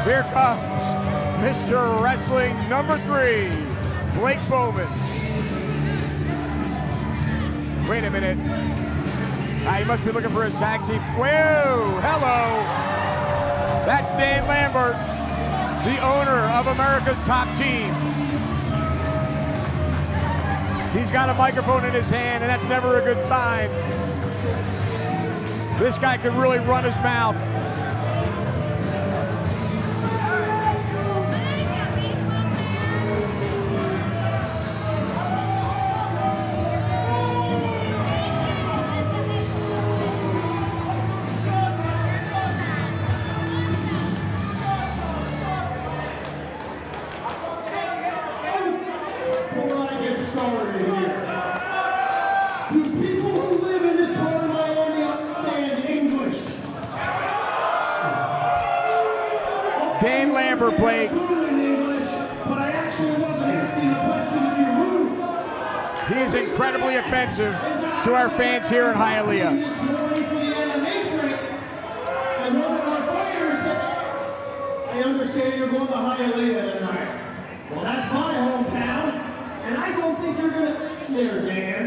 Here comes Mr. Wrestling number 3, Blake Bowman. Wait a minute. He must be looking for his tag team. Whoa, hello. That's Dan Lambert, the owner of America's Top Team. He's got a microphone in his hand, and that's never a good sign. This guy could really run his mouth. Dan Lambert, Blake. But I actually wasn't asking the question to be rude. He is incredibly offensive to our fans here in Hialeah. This morning for the MMA trip, and one of our fighters said, I understand you're going to Hialeah tonight. Well, that's my hometown, and I don't think you're going to be there, Dan.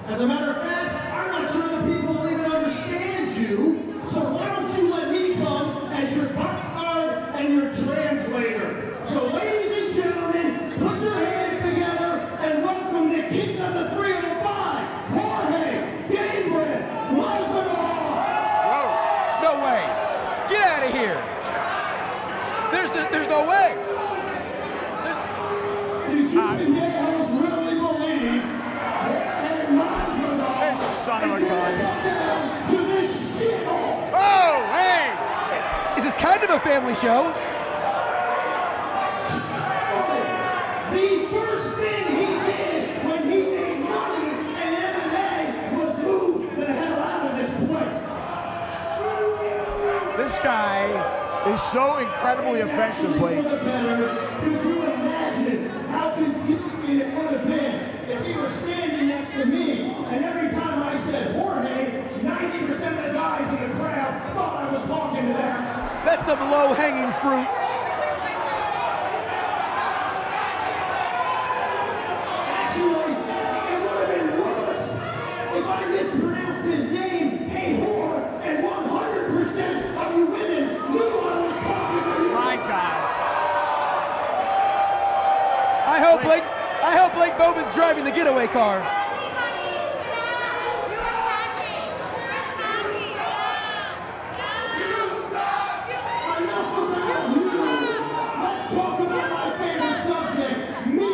As a matter of fact, I'm not sure the people will even understand you, so why don't you let me come as your bodyguard and your translator. So ladies and gentlemen, put your hands together and welcome the king of the 305, Jorge Gangrel. Whoa, no way. Get out of here. There's no way. Did you Vinicious really believe Jorge Masvidal This son of a gun. to this shithole? Oh, hey! Is this kind of a family show? The first thing he did when he made money in MMA was move the hell out of this place. This guy is so incredibly offensive, Blake. Could you imagine how confusing it would have been if he were standing next to me and every time I said Jorge, 90% of the guys in the crowd thought I was talking to them. That's some low-hanging fruit. Actually, it would have been worse if I mispronounced his name, hey whore, and 100% of you women knew I was talking to you. My God. I hope Blake Bowman's driving the getaway car. Enough about you. Let's talk about my favorite subject, me.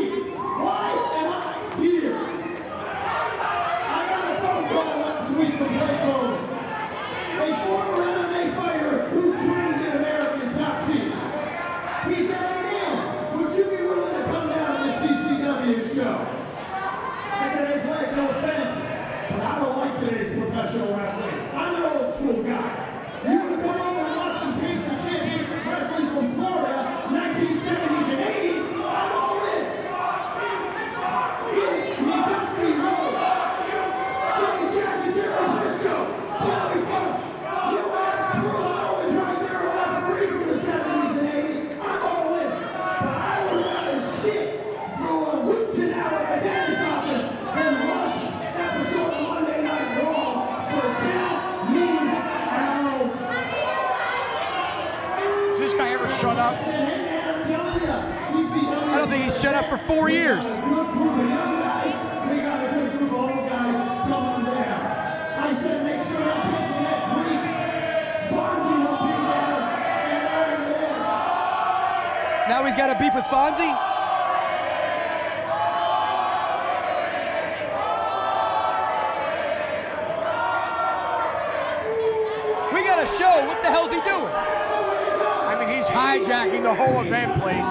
Why am I here? I got a phone call last week from Blake Bowman, a former MMA fighter who trained in American Top Team. He said, hey man, would you be willing to come down to the CCW show? I said, hey Blake, no offense, but I don't like today's professional wrestling. I'm an old school guy. You want to come over and watch some tapes of championship wrestling from Florida, 1970s and 80s? I'm all in. Give me Dusty Rhodes. Give me Jackie Jerry Briscoe. Terry Funk. U.S. Bruce Owens right there, a referee from the 70s and 80s. I'm all in. But I would rather sit through a root canal at the dentist office than watch an episode of Monday Night Raw. So count me out. Does this guy ever shut up? I said, hey man, I'm telling you, CCW. I don't think he's shut up for 4 years. We got a good group of young guys. We got a good group of old guys coming down. I said, make sure that pitch in that Greek. Fonzie will be there, and I'm there. Now he's got a beef with Fonzie? We got a show. What the hell's he doing? I mean, he's hijacking the whole event, Blake.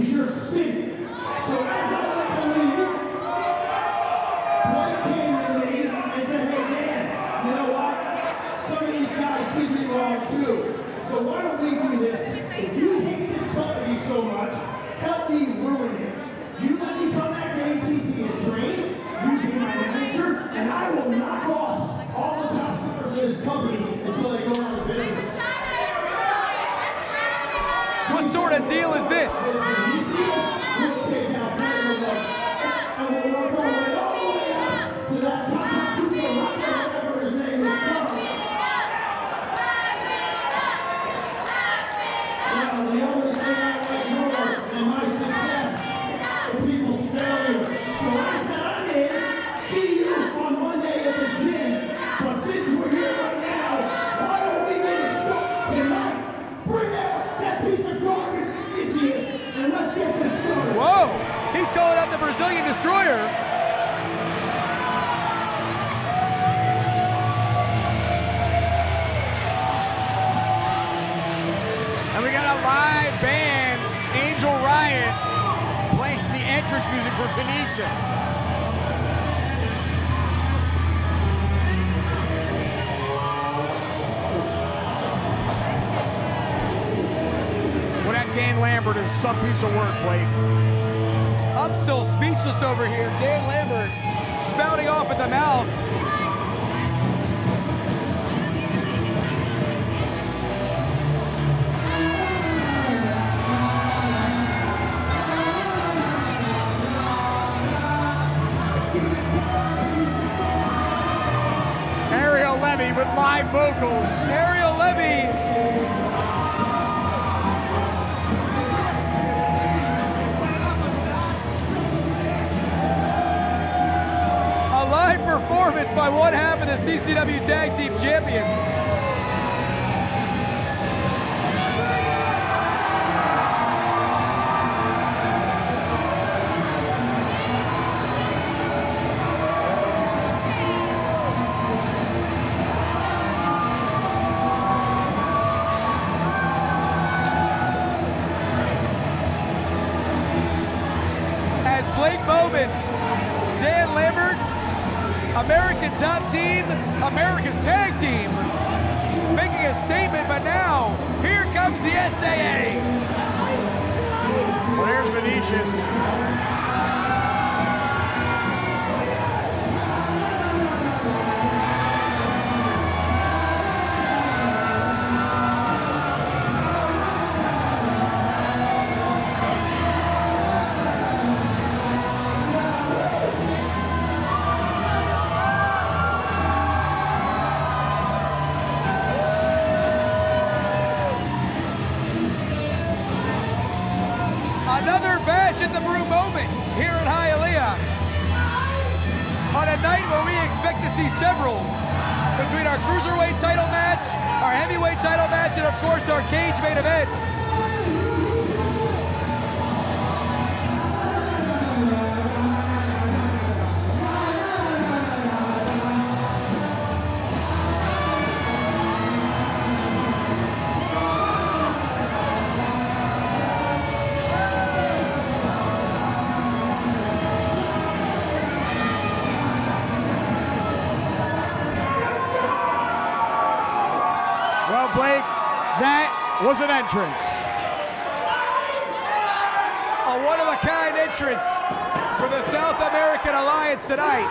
Your city. So as I went to leave, Blake came to me and said, hey man, you sort of deal is this? He's calling out the Brazilian Destroyer. And we got a live band, Angel Riot, playing the entrance music for Vinicious. Well, that Dan Lambert is some piece of wordplay. I'm still speechless over here. Dan Lambert spouting off at the mouth. Ariel Levy with live vocals. Ariel Levy. Live performance by one half of the CCW Tag Team Champions. As Blake Bowman, Dan Lambert, American Top Team, America's Tag Team, making a statement, but now, here comes the SAA. Well, here's Vinicious. Another bash at the Brew moment here in Hialeah. On a night where we expect to see several between our Cruiserweight title match, our Heavyweight title match, and of course our cage main event. Well, Blake, that was an entrance. A one-of-a-kind entrance for the South American Alliance tonight.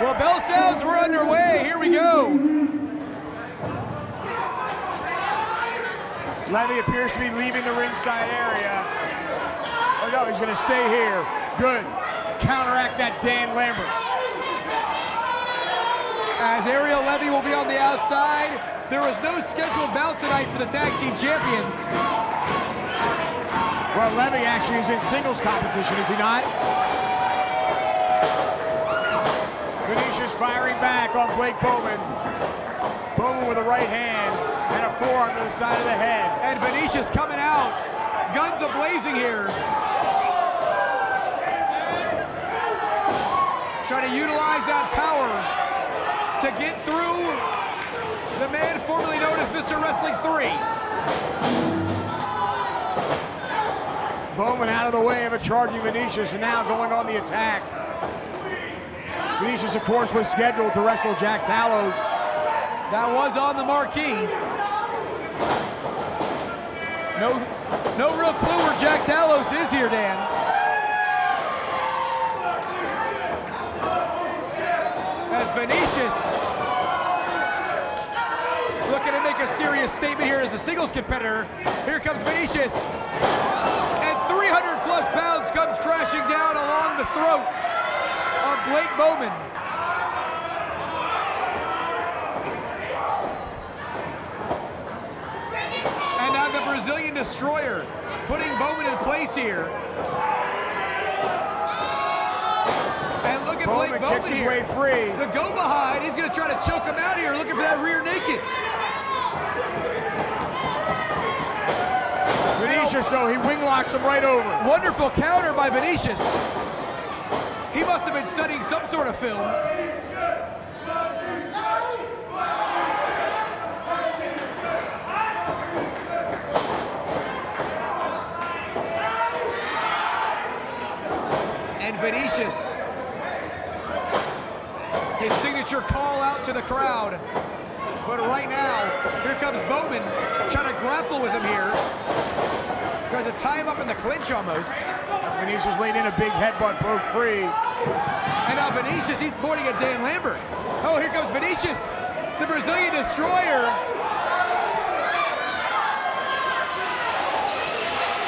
Well, bell sounds were underway. Here we go. Levy appears to be leaving the ringside area. Oh no, he's gonna stay here. Good. Counteract that Dan Lambert. As Ariel Levy will be on the outside. There is no scheduled bout tonight for the Tag Team Champions. Well, Levy actually is in singles competition, is he not? Vinicious firing back on Blake Bowman. Bowman with a right hand and a forearm to the side of the head. And Vinicious coming out. Guns a-blazing here. Trying to utilize that power to get through the man formerly known as Mr. Wrestling 3. Bowman out of the way of a charging Vinicious and now going on the attack. Vinicious, of course, was scheduled to wrestle Jack Talos. That was on the marquee. No real clue where Jack Talos is here, Dan. as Vinicious looking to make a serious statement here as a singles competitor. Here comes Vinicious. And 300 plus pounds comes crashing down along the throat of Blake Bowman. And now the Brazilian Destroyer putting Bowman in place here. And look at Blake Bowman kicks his way free. The go behind, he's gonna try to choke him out here, looking for that rear naked. Vinicious, though, he wing locks him right over. Wonderful counter by Vinicious. He must have been studying some sort of film. And Vinicious, his signature call out to the crowd. But right now, here comes Bowman trying to grapple with him here. Tries to tie him up in the clinch almost. Vinicious laid in a big headbutt, broke free. And now Vinicious, he's pointing at Dan Lambert. Oh, here comes Vinicious, the Brazilian Destroyer.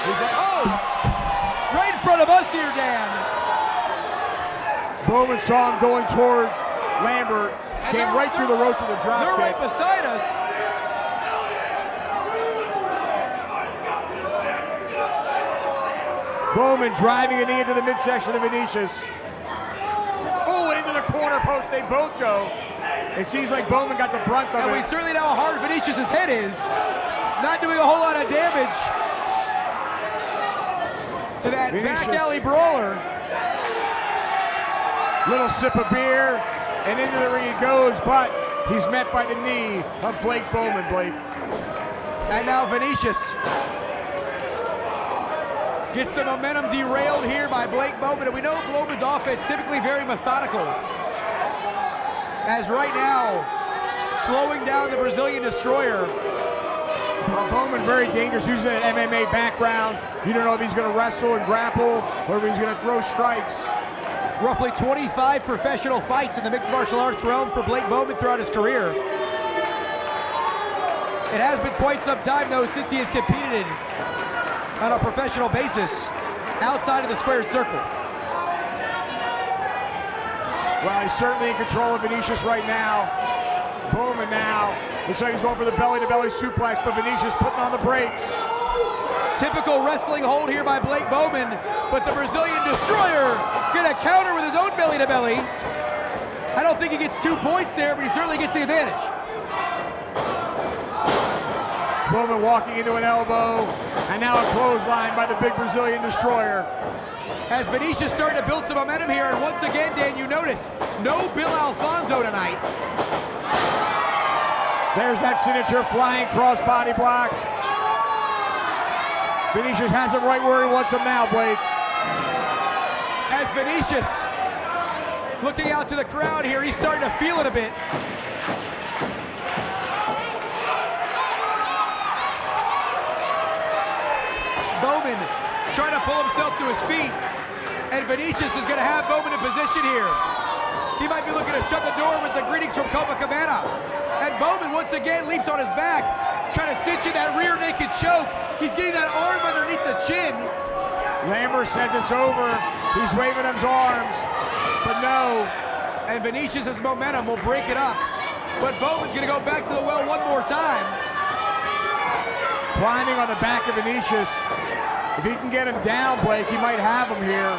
He's like, oh, right in front of us here, Dan. Bowman saw him going towards Lambert, came right through the ropes with a drop kick. They're right beside us. Bowman driving a knee into the midsection of Vinicious. Oh, into the corner post, they both go. It seems like Bowman got the brunt of it. And we certainly know how hard Vinicious' head is. Not doing a whole lot of damage to that back alley brawler. Little sip of beer, and into the ring he goes, but he's met by the knee of Blake Bowman, Blake. And now Vinicious gets the momentum derailed here by Blake Bowman, and we know Bowman's offense typically very methodical. As right now, slowing down the Brazilian Destroyer. Bowman very dangerous, using that MMA background. You don't know if he's gonna wrestle and grapple, or if he's gonna throw strikes. Roughly 25 professional fights in the mixed martial arts realm for Blake Bowman throughout his career. It has been quite some time, though, since he has competed on a professional basis outside of the squared circle. Well, he's certainly in control of Vinicious right now. Bowman now looks like he's going for the belly-to-belly suplex, but Vinicious putting on the brakes. Typical wrestling hold here by Blake Bowman, but the Brazilian Destroyer gonna counter with his own belly-to-belly. I don't think he gets 2 points there, but he certainly gets the advantage. Bowman walking into an elbow, and now a clothesline by the big Brazilian Destroyer. As Vinicious starting to build some momentum here, and once again, Dan, you notice, no Bill Alfonso tonight. There's that signature flying cross-body block. Vinicious has him right where he wants him now, Blake. As Vinicious looking out to the crowd here, he's starting to feel it a bit. Bowman trying to pull himself to his feet, and Vinicious is going to have Bowman in position here. He might be looking to shut the door with the greetings from Copacabana. And Bowman once again leaps on his back, trying to cinch in that rear naked choke. He's getting that arm underneath the chin. Lambert says it's over. He's waving his arms, but no. And Vinicious' momentum will break it up. But Bowman's gonna go back to the well one more time. Climbing on the back of Vinicious. If he can get him down, Blake, he might have him here.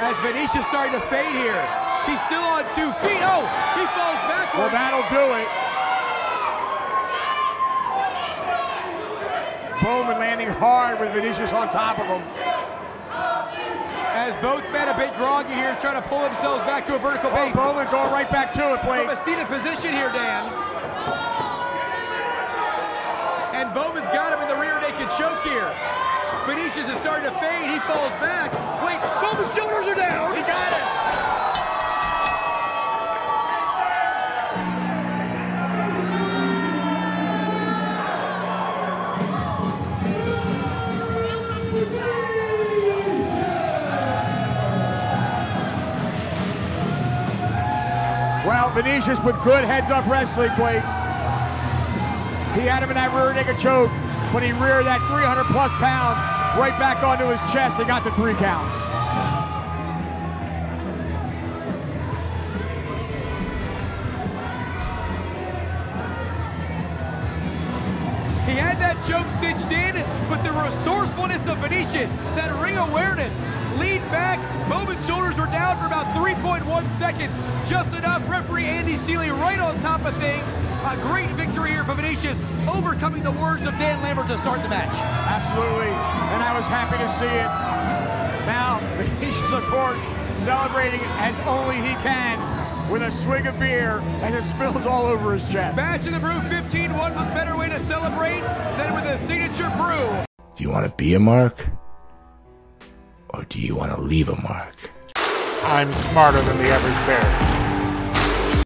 As Vinicious starting to fade here. He's still on 2 feet. Oh, he falls backwards. Well, that'll do it. Bowman landing hard with Vinicious on top of him. As both men a bit groggy here, trying to pull themselves back to a vertical base. Bowman going right back to it, Blake. From a seated position here, Dan. And Bowman's got him in the rear naked choke here. Vinicious is starting to fade. He falls back. Wait, Bowman's shoulders are down. He got it. Vinicious with good heads-up wrestling, Blake. He had him in that rear naked choke, but he reared that 300-plus pounds right back onto his chest and got the 3 count. He had that choke cinched in, but the resourcefulness of Vinicious, that ring awareness, lead back, Bowman's shoulders were down for about 3.1 seconds, just enough. Referee Andy Seeley right on top of things. A great victory here for Vinicious, overcoming the words of Dan Lambert to start the match. Absolutely, and I was happy to see it. Now, Vinicious, of course, celebrating as only he can with a swig of beer, and it spills all over his chest. Batch of the Brew 15, what a better way to celebrate than with a signature brew. Do you want to be a mark? Or do you want to leave a mark? I'm smarter than the average bear.